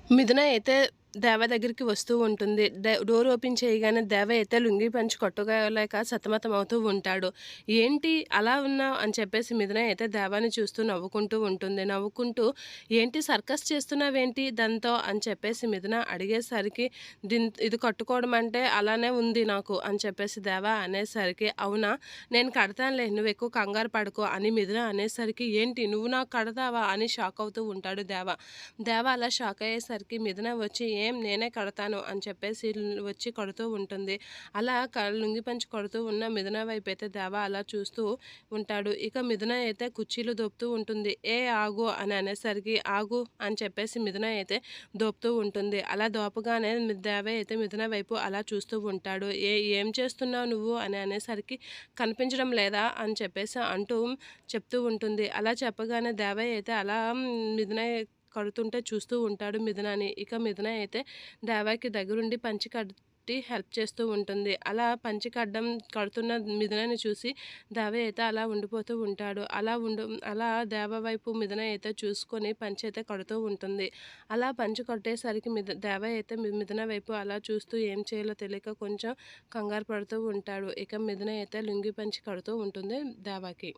మిథున అయితే దేవ దగ్గరికి వస్తూ ఉంటుంది. డోర్ ఓపెన్ చేయగానే దేవ అయితే లుంగీ పంచి కట్టుకోలేక సతమతమవుతూ ఉంటాడు. "ఏంటి అలా ఉన్నావు?" అని చెప్పేసి మిథున అయితే దేవాని చూస్తూ నవ్వుకుంటూ ఉంటుంది. నవ్వుకుంటూ "ఏంటి సర్కస్ చేస్తున్నావేంటి దాంతో?" అని చెప్పేసి మిథున అడిగేసరికి ఇది కట్టుకోవడం అంటే అలానే ఉంది నాకు" అని చెప్పేసి దేవ అనేసరికి "అవునా? నేను కడతానులే నువ్వెక్కువ కంగారు పడకు" అని మిథున అనేసరికి "ఏంటి నువ్వు నాకు కడతావా?" అని షాక్ అవుతూ ఉంటాడు దేవ. దేవ అలా షాక్ అయ్యేసరికి మిథున వచ్చి "ఏం నేనే కడతాను" అని చెప్పేసి వచ్చి కడుతూ ఉంటుంది. అలా లుంగీ పంచి కడుతూ ఉన్న మిథున వైపైతే దేవ అలా చూస్తూ ఉంటాడు. ఇక మిథున అయితే కుర్చీలు దోపుతూ ఉంటుంది. "ఏ ఆగు" అని అనేసరికి "ఆగు" అని చెప్పేసి మిథున అయితే దోపుతూ ఉంటుంది. అలా దోపగానే దేవ అయితే మిథున వైపు అలా చూస్తూ ఉంటాడు. "ఏం చేస్తున్నావు నువ్వు" అని అనేసరికి "కనిపించడం లేదా" అని చెప్పేసి అంటూ చెప్తూ ఉంటుంది. అలా చెప్పగానే దేవయ్య అయితే అలా మిథున కడుతుంటే చూస్తూ ఉంటాడు మిథునని. ఇక మిథున అయితే దేవాకి దగ్గరుండి పంచె కట్టి హెల్ప్ చేస్తూ ఉంటుంది. అలా పంచె కడుతున్న మిథునని చూసి దేవ అయితే అలా ఉండిపోతూ ఉంటాడు. అలా దేవ వైపు మిథున అయితే చూసుకొని పంచె అయితే కడుతూ ఉంటుంది. అలా పంచె కట్టేసరికి దేవ అయితే మిథున వైపు అలా చూస్తూ ఏం చేయాలో తెలియక కొంచెం కంగారు పడుతూ ఉంటాడు. ఇక మిథున అయితే లుంగీ పంచె కడుతూ ఉంటుంది దేవాకి.